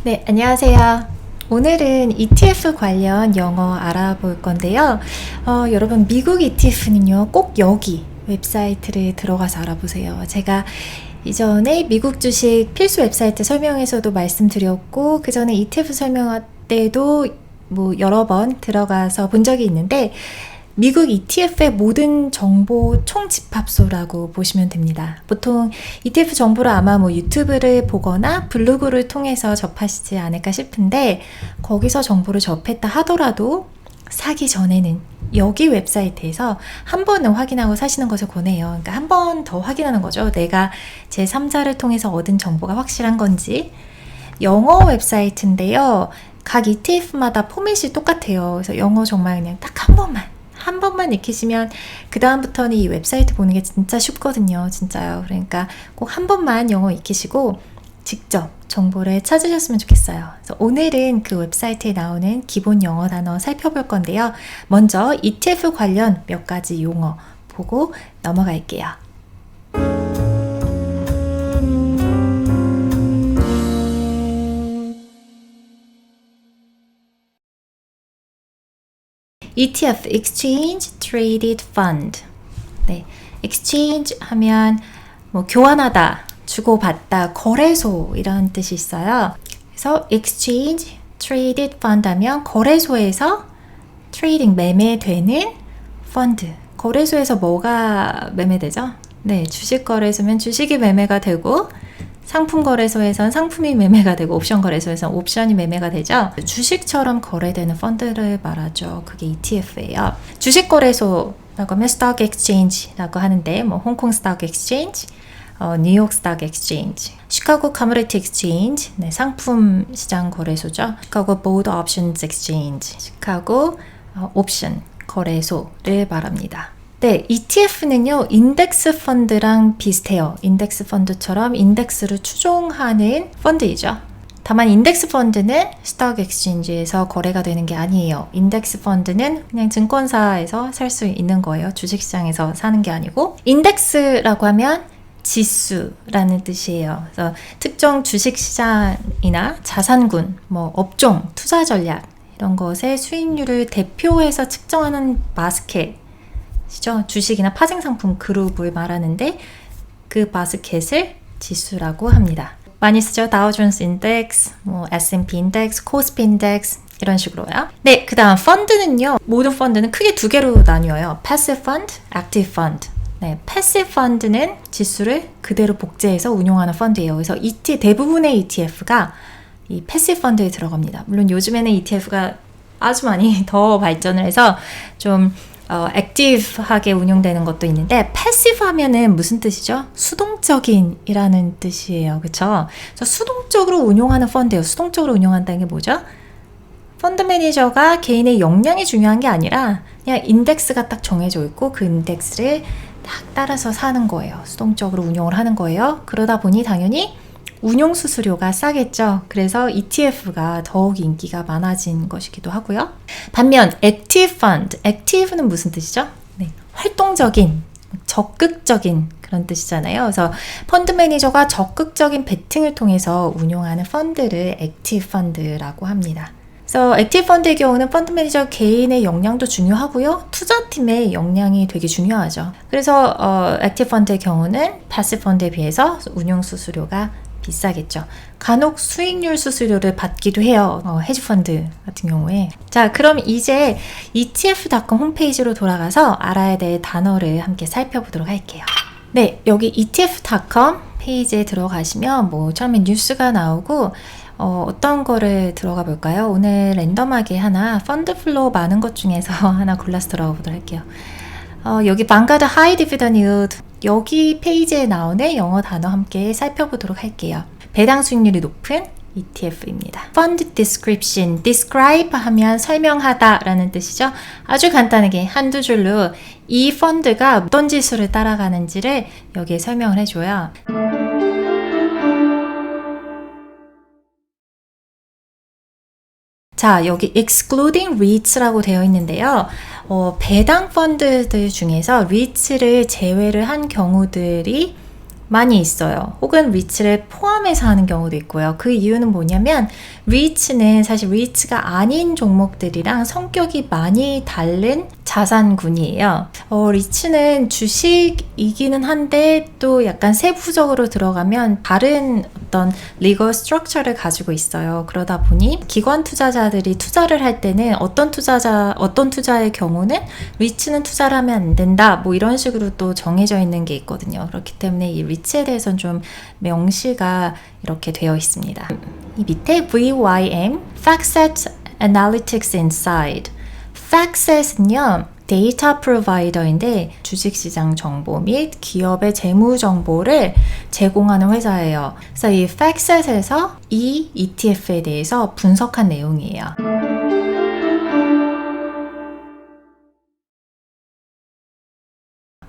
네, 안녕하세요. 오늘은 ETF 관련 영어 알아볼 건데요. 여러분, 미국 ETF는요, 꼭 여기 웹사이트를 들어가서 알아보세요. 제가 이전에 미국 주식 필수 웹사이트 설명에서도 말씀드렸고, 그 전에 ETF 설명할 때도 여러 번 들어가서 본 적이 있는데, 미국 ETF의 모든 정보 총집합소라고 보시면 됩니다. 보통 ETF 정보를 아마 유튜브를 보거나 블로그를 통해서 접하시지 않을까 싶은데, 거기서 정보를 접했다 하더라도 사기 전에는 여기 웹사이트에서 한 번은 확인하고 사시는 것을 권해요. 그러니까 한 번 더 확인하는 거죠. 내가 제3자를 통해서 얻은 정보가 확실한 건지. 영어 웹사이트인데요. 각 ETF마다 포맷이 똑같아요. 그래서 영어 정말 그냥 딱 한 번만 익히시면 그 다음부터는 이 웹사이트 보는 게 진짜 쉽거든요. 진짜요. 그러니까 꼭 한 번만 영어 익히시고 직접 정보를 찾으셨으면 좋겠어요. 그래서 오늘은 그 웹사이트에 나오는 기본 영어 단어 살펴볼 건데요. 먼저 ETF 관련 몇 가지 용어 보고 넘어갈게요. ETF, Exchange Traded Fund. 네, Exchange 하면 교환하다, 주고받다, 거래소 이런 뜻이 있어요. 그래서 Exchange Traded Fund 하면 거래소에서 트레이딩, 매매되는 펀드. 거래소에서 뭐가 매매되죠? 네, 주식 거래소면 주식이 매매가 되고, 상품 거래소에선 상품이 매매가 되고, 옵션 거래소에선 옵션이 매매가 되죠. 주식처럼 거래되는 펀드를 말하죠. 그게 ETF예요. 주식 거래소라고 하면 Stock Exchange라고 하는데, 홍콩 Stock Exchange, 뉴욕 Stock Exchange, 시카고 Commodity Exchange, 네, 상품 시장 거래소죠. 시카고 Board Options Exchange, 시카고 옵션 거래소를 말합니다. 네, ETF는요, 인덱스 펀드랑 비슷해요. 인덱스 펀드처럼 인덱스를 추종하는 펀드이죠. 다만 인덱스 펀드는 스톡 엑스체인지에서 거래가 되는 게 아니에요. 인덱스 펀드는 그냥 증권사에서 살 수 있는 거예요. 주식시장에서 사는 게 아니고. 인덱스라고 하면 지수라는 뜻이에요. 그래서 특정 주식시장이나 자산군, 업종, 투자 전략 이런 것의 수익률을 대표해서 측정하는 마스켓 주식이나 파생상품 그룹을 말하는데, 그 바스켓을 지수라고 합니다. 많이 쓰죠. 다우존스 인덱스, S&P 인덱스, 코스피 인덱스 이런 식으로요. 네, 그 다음 펀드는요. 모든 펀드는 크게 두 개로 나뉘어요. 패시브 펀드, 액티브 펀드. 네, 패시브 펀드는 지수를 그대로 복제해서 운용하는 펀드예요. 그래서 대부분의 ETF가 이 패시브 펀드에 들어갑니다. 물론 요즘에는 ETF가 아주 많이 더 발전을 해서 좀 액티브하게 운용되는 것도 있는데, 패시브 하면은 무슨 뜻이죠? 수동적인 이라는 뜻이에요. 그쵸? 수동적으로 운용하는 펀드예요. 수동적으로 운용한다는 게 뭐죠? 펀드 매니저가 개인의 역량이 중요한 게 아니라 그냥 인덱스가 딱 정해져 있고 그 인덱스를 딱 따라서 사는 거예요. 수동적으로 운용을 하는 거예요. 그러다 보니 당연히 운용 수수료가 싸겠죠. 그래서 ETF가 더욱 인기가 많아진 것이기도 하고요. 반면 액티브 펀드, 액티브는 무슨 뜻이죠? 네, 활동적인, 적극적인 그런 뜻이잖아요. 그래서 펀드 매니저가 적극적인 베팅을 통해서 운용하는 펀드를 액티브 펀드라고 합니다. 그래서 액티브 펀드의 경우는 펀드 매니저 개인의 역량도 중요하고요. 투자팀의 역량이 되게 중요하죠. 그래서 액티브 펀드의 경우는 패시브 펀드에 비해서 운용 수수료가 비싸겠죠. 간혹 수익률 수수료를 받기도 해요. 헤지펀드 같은 경우에. 자, 그럼 이제 ETF.com 홈페이지로 돌아가서 알아야 될 단어를 함께 살펴보도록 할게요. 네, 여기 ETF.com 페이지에 들어가시면 처음에 뉴스가 나오고 어떤 거를 들어가 볼까요? 오늘 랜덤하게 하나 펀드 플로우 많은 것 중에서 하나 골라서 들어가 보도록 할게요. 여기 vanguard high dividend yield, 여기 페이지에 나오는 영어 단어 함께 살펴보도록 할게요. 배당 수익률이 높은 ETF입니다. Fund description, describe 하면 설명하다 라는 뜻이죠. 아주 간단하게 한두 줄로 이 펀드가 어떤 지수를 따라가는지를 여기에 설명을 해줘요. 자, 여기 excluding REITs라고 되어 있는데요. 배당 펀드들 중에서 REITs를 제외를 한 경우들이 많이 있어요. 혹은 리츠를 포함해서 하는 경우도 있고요. 그 이유는 뭐냐면 리츠는 사실 리츠가 아닌 종목들이랑 성격이 많이 다른 자산군이에요. 리츠는 주식이기는 한데 또 약간 세부적으로 들어가면 다른 어떤 리걸 스트럭처를 가지고 있어요. 그러다 보니 기관 투자자들이 투자를 할 때는 어떤 투자의 경우는 리츠는 투자를 하면 안 된다. 뭐 이런 식으로 또 정해져 있는 게 있거든요. 그렇기 때문에 이 리츠에 대해서는 좀 명시가 이렇게 되어 있습니다. 이 밑에 VYM, FactSet Analytics Inside. FactSet은요, 데이터 프로바이더인데 주식시장 정보 및 기업의 재무 정보를 제공하는 회사예요. 그래서 이 FactSet에서 이 ETF에 대해서 분석한 내용이에요.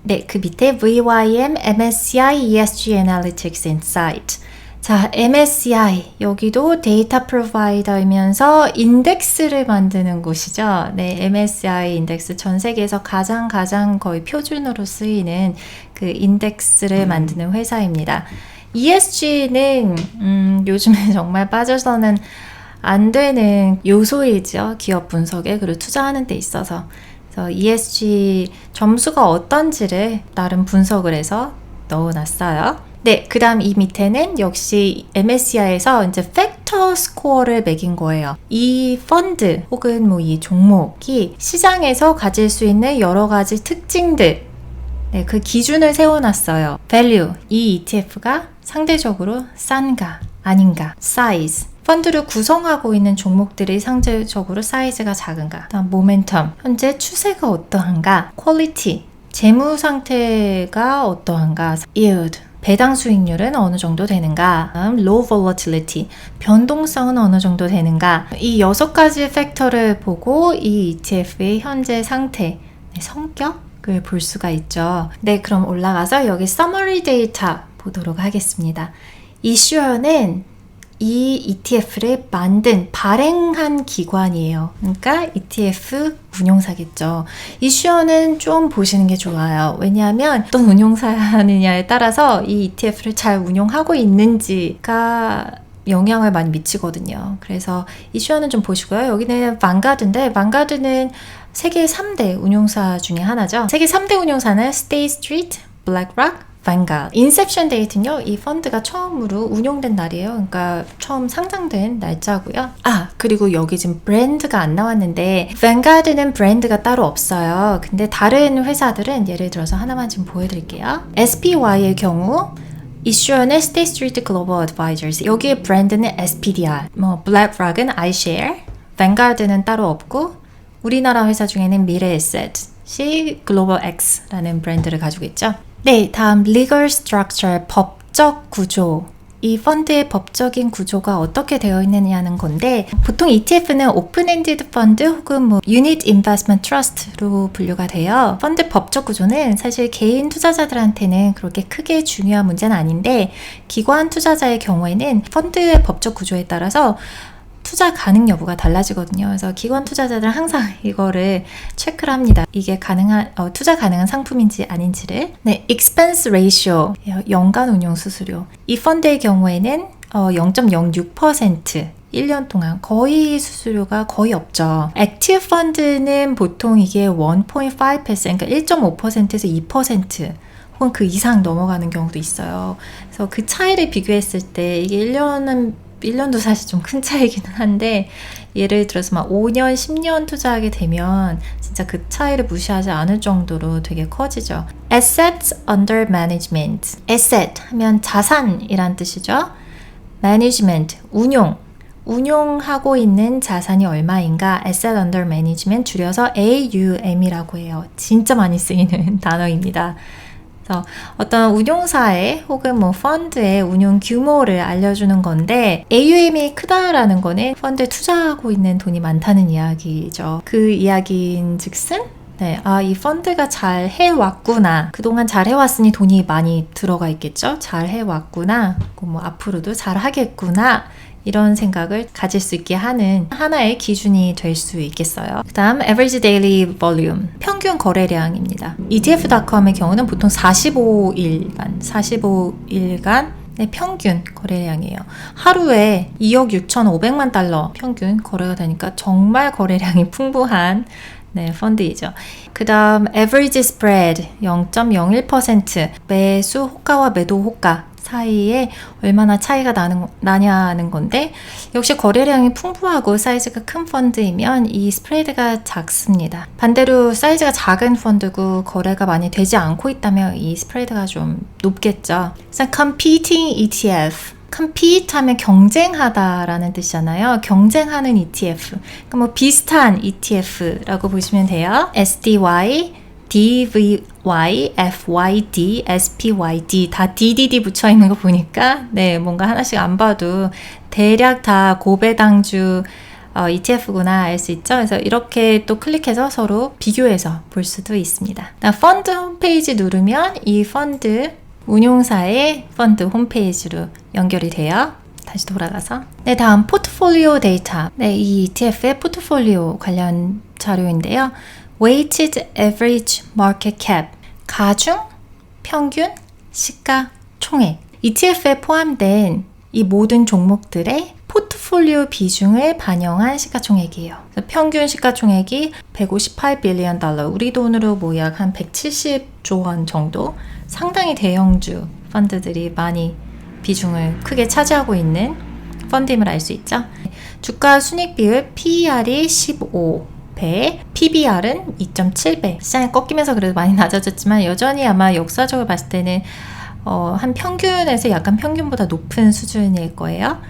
네, 그 밑에 VYM MSCI ESG Analytics Insight. 자, MSCI. 여기도 데이터 프로바이더이면서 인덱스를 만드는 곳이죠. 네, MSCI 인덱스 전 세계에서 가장 거의 표준으로 쓰이는 그 인덱스를 만드는 회사입니다. ESG는 요즘에 정말 빠져서는 안 되는 요소이죠. 기업 분석에 그리고 투자하는 데 있어서. 그래서 ESG 점수가 어떤지를 나름 분석을 해서 넣어놨어요. 네, 그 다음 이 밑에는 역시 MSCI에서 이제 팩터 스코어를 매긴 거예요. 이 펀드 혹은 뭐 이 종목이 시장에서 가질 수 있는 여러 가지 특징들, 네, 그 기준을 세워놨어요. value, 이 ETF가 상대적으로 싼가 아닌가, size, 펀드를 구성하고 있는 종목들이 상대적으로 사이즈가 작은가, 다음 모멘텀, 현재 추세가 어떠한가, 퀄리티, 재무 상태가 어떠한가, yield, 배당 수익률은 어느 정도 되는가, low volatility, 변동성은 어느 정도 되는가, 이 6가지 팩터를 보고 이 ETF의 현재 상태, 성격을 볼 수가 있죠. 네, 그럼 올라가서 여기 summary 데이터 보도록 하겠습니다. 이슈어는 이 ETF를 발행한 기관이에요. 그러니까 ETF 운용사겠죠. 이슈어는 좀 보시는 게 좋아요. 왜냐하면 어떤 운용사느냐에 따라서 이 ETF를 잘 운용하고 있는지가 영향을 많이 미치거든요. 그래서 이슈어는 좀 보시고요. 여기는 vanguard인데 vanguard는 세계 3대 운용사 중에 하나죠. 세계 3대 운용사는 State Street, BlackRock, Vanguard. 인셉션 데이트는요, 이 펀드가 처음으로 운용된 날이에요. 그러니까 처음 상장된 날짜고요. 그리고 여기 지금 브랜드가 안 나왔는데 Vanguard는 브랜드가 따로 없어요. 근데 다른 회사들은 예를 들어서 하나만 지금 보여드릴게요. SPY의 경우 이슈어는 State Street Global Advisors. 여기에 브랜드는 SPDR. BlackRock은 iShare. Vanguard는 따로 없고 우리나라 회사 중에는 미래에셋이 GlobalX라는 브랜드를 가지고 있죠. 네, 다음 Legal Structure, 법적 구조. 이 펀드의 법적인 구조가 어떻게 되어 있느냐는 건데 보통 ETF는 오픈엔디드 펀드 혹은 Unit Investment Trust로 분류가 돼요. 펀드 법적 구조는 사실 개인 투자자들한테는 그렇게 크게 중요한 문제는 아닌데 기관 투자자의 경우에는 펀드의 법적 구조에 따라서 투자 가능 여부가 달라지거든요. 그래서 기관 투자자들은 항상 이거를 체크를 합니다. 이게 투자 가능한 상품인지 아닌지를. 네, expense ratio, 연간 운용 수수료. 이 펀드의 경우에는 0.06%, 1년 동안 거의 수수료가 거의 없죠. 액티브 펀드는 보통 이게 1.5%, 그러니까 1.5%에서 2%, 혹은 그 이상 넘어가는 경우도 있어요. 그래서 그 차이를 비교했을 때 이게 1년도 사실 좀 큰 차이기는 한데 예를 들어서 막 5년, 10년 투자하게 되면 진짜 그 차이를 무시하지 않을 정도로 되게 커지죠. Assets under management. Asset 하면 자산이란 뜻이죠. Management, 운용하고 있는 자산이 얼마인가, Asset under management 줄여서 AUM이라고 해요. 진짜 많이 쓰이는 단어입니다. 그래서 어떤 운용사의 혹은 펀드의 운용 규모를 알려주는 건데 AUM이 크다라는 거는 펀드에 투자하고 있는 돈이 많다는 이야기죠. 그 이야기인 즉슨 이 펀드가 잘 해왔구나. 그동안 잘 해왔으니 돈이 많이 들어가 있겠죠. 잘 해왔구나. 앞으로도 잘 하겠구나. 이런 생각을 가질 수 있게 하는 하나의 기준이 될 수 있겠어요. 그 다음 average daily volume, 평균 거래량입니다. ETF.com의 경우는 보통 45일간 네, 평균 거래량이에요. 하루에 2억 6,500만 달러 평균 거래가 되니까 정말 거래량이 풍부한 네, 펀드이죠. 그 다음 average spread 0.01%, 매수 호가와 매도 호가 사이에 얼마나 차이가 나냐는 건데, 역시 거래량이 풍부하고 사이즈가 큰 펀드이면 이 스프레드가 작습니다. 반대로 사이즈가 작은 펀드고 거래가 많이 되지 않고 있다면 이 스프레드가 좀 높겠죠. 그래서 competing ETF, compete 하면 경쟁하다라는 뜻이잖아요. 경쟁하는 ETF. 그러니까 뭐 비슷한 ETF라고 보시면 돼요. SDY, DVY, FYD, SPYD 다 DDD 붙여 있는 거 보니까 네, 뭔가 하나씩 안 봐도 대략 다 고배당주 ETF구나 알 수 있죠. 그래서 이렇게 또 클릭해서 서로 비교해서 볼 수도 있습니다. 펀드 홈페이지 누르면 이 펀드 운용사의 펀드 홈페이지로 연결이 돼요. 다시 돌아가서 네, 다음 포트폴리오 데이터. 네, 이 ETF의 포트폴리오 관련 자료인데요. Weighted Average Market Cap, 가중, 평균, 시가, 총액. ETF에 포함된 이 모든 종목들의 포트폴리오 비중을 반영한 시가총액이에요. 평균 시가총액이 158 빌리언 달러, 우리 돈으로 뭐 약 한 170조 원 정도, 상당히 대형주 펀드들이 많이 비중을 크게 차지하고 있는 펀드임을 알 수 있죠. 주가 순익 비율 PER이 15배, PBR은 2.7배. 시장이 꺾이면서 그래도 많이 낮아졌지만 여전히 아마 역사적으로 봤을 때는 한 평균에서 약간 평균보다 높은 수준일 거예요.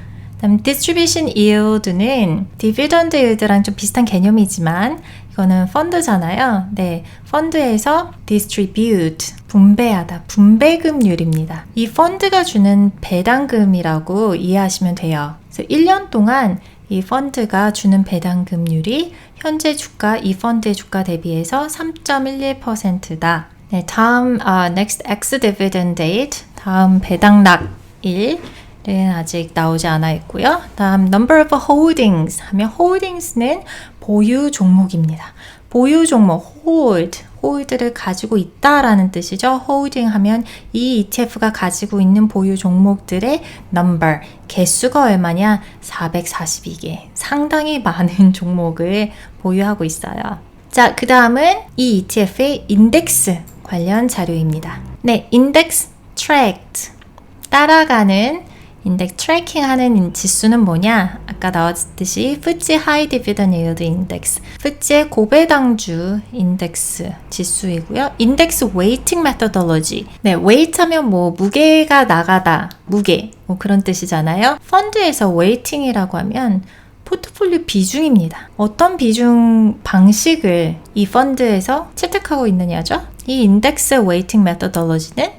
다음 distribution yield는 디비던드 yield랑 좀 비슷한 개념이지만 이거는 펀드잖아요. 네, 펀드에서 distribute, 분배하다, 분배금률입니다. 이 펀드가 주는 배당금이라고 이해하시면 돼요. 그래서 1년 동안 이 펀드가 주는 배당금률이 현재 주가, 이 펀드의 주가 대비해서 3.11%다. 네, 다음 next ex-dividend date, 다음 배당락일 는 아직 나오지 않아 있고요. 다음 number of holdings 하면 holdings는 보유 종목입니다. 보유 종목 hold를 가지고 있다라는 뜻이죠. holding 하면 이 ETF가 가지고 있는 보유 종목들의 number, 개수가 얼마냐? 442개. 상당히 많은 종목을 보유하고 있어요. 자, 그 다음은 이 ETF의 인덱스 관련 자료입니다. 네, index tracked, 따라가는 인덱스 트래킹 하는 지수는 뭐냐? 아까 나왔듯이 FTSE High Dividend Yield Index, FTSE 고배당주 인덱스 지수이고요. 인덱스 웨이팅 메서덜러지. 네, 웨이트 하면 뭐 무게가 나가다, 무게 뭐 그런 뜻이잖아요. 펀드에서 웨이팅이라고 하면 포트폴리오 비중입니다. 어떤 비중 방식을 이 펀드에서 채택하고 있느냐죠? 이 인덱스 웨이팅 메서덜러지는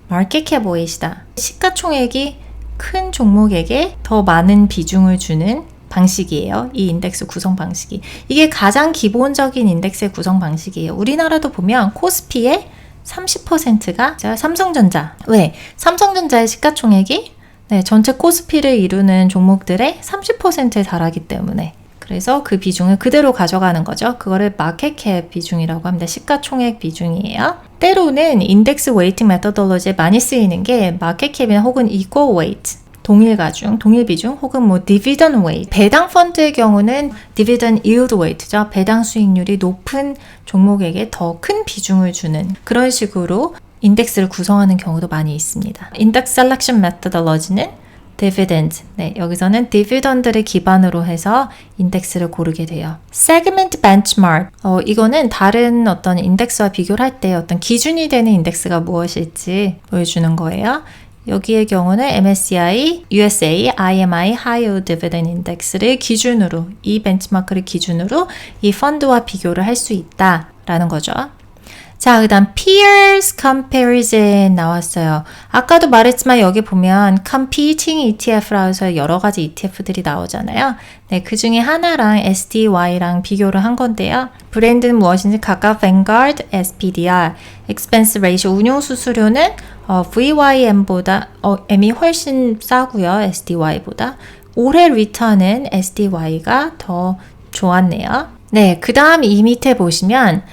마켓 캡 웨이트다. 시가총액이 큰 종목에게 더 많은 비중을 주는 방식이에요. 이 인덱스 구성 방식이. 이게 가장 기본적인 인덱스의 구성 방식이에요. 우리나라도 보면 코스피의 30%가 삼성전자. 왜? 삼성전자의 시가총액이 네, 전체 코스피를 이루는 종목들의 30%에 달하기 때문에. 그래서 그 비중을 그대로 가져가는 거죠. 그거를 마켓캡 비중이라고 합니다. 시가총액 비중이에요. 때로는 인덱스 웨이팅 메서덜러지에 많이 쓰이는 게 마켓캡이나 혹은 equal weight, 동일 가중, 동일 비중, 혹은 뭐 dividend weight. 배당 펀드의 경우는 dividend yield weight죠. 배당 수익률이 높은 종목에게 더 큰 비중을 주는 그런 식으로 인덱스를 구성하는 경우도 많이 있습니다. 인덱스 셀렉션 메서덜러지는 디비던드. 네, 여기서는 디비던드를 기반으로 해서 인덱스를 고르게 돼요. 세그먼트 벤치마크. 이거는 다른 어떤 인덱스와 비교를 할 때 어떤 기준이 되는 인덱스가 무엇일지 보여주는 거예요. 여기의 경우는 MSCI, USA, IMI, High Yield Dividend Index를 기준으로, 이 벤치마크를 기준으로 이 펀드와 비교를 할 수 있다라는 거죠. 자, 그 다음 peers comparison 나왔어요. 아까도 말했지만 여기 보면 competing ETF라고 해서 여러 가지 ETF들이 나오잖아요. 네, 그 중에 하나랑 SDY랑 비교를 한 건데요. 브랜드는 무엇인지 각각 Vanguard, SPDR, expense ratio, 운용 수수료는 VYM보다 M이 훨씬 싸고요. SDY보다. 올해 리턴은 SDY가 더 좋았네요. 네, 그 다음 이 밑에 보시면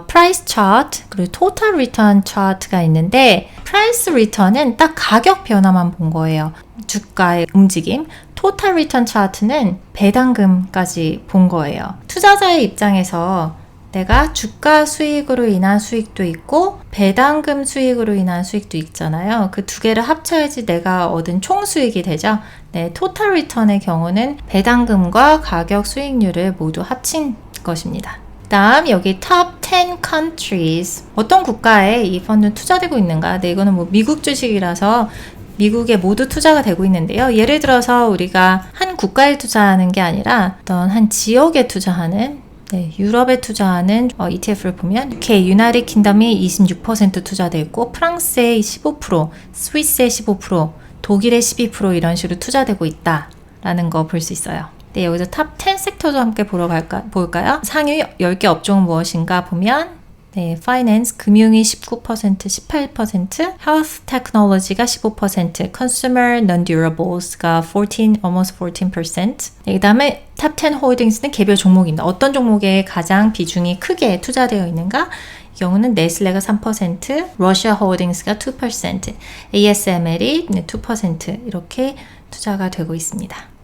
price chart 그리고 total return chart가 있는데 price return은 딱 가격 변화만 본 거예요. 주가의 움직임. total return chart는 배당금까지 본 거예요. 투자자의 입장에서 내가 주가 수익으로 인한 수익도 있고 배당금 수익으로 인한 수익도 있잖아요. 그 두 개를 합쳐야지 내가 얻은 총 수익이 되죠. 네, 토탈 리턴의 경우는 배당금과 가격 수익률을 모두 합친 것입니다. 다음 여기 top 10 countries 어떤 국가에 이 펀드는 투자되고 있는가? 네, 이거는 뭐 미국 주식이라서 미국에 모두 투자가 되고 있는데요. 예를 들어서 우리가 한 국가에 투자하는 게 아니라 어떤 한 지역에 투자하는 네, 유럽에 투자하는 ETF를 보면 UK, 유나이티드 킹덤이 26% 투자되어 있고 프랑스의 15%, 스위스의 15%, 독일의 12% 이런 식으로 투자되고 있다라는 거 볼 수 있어요. 네, 여기서 탑 10 섹터도 함께 볼까요? 상위 10개 업종은 무엇인가 보면 네, 파이낸스, 금융이 19%, 18%, 헬스 테크놀로지가 15%, 컨슈머 non-durables가 14, almost 14%. 네, 그 다음에 탑 10 홀딩스는 개별 종목입니다. 어떤 종목에 가장 비중이 크게 투자되어 있는가? 이 경우는 네슬레가 3%, 러시아 홀딩스가 2%, ASML이 2% 이렇게 투자가 되고 있습니다.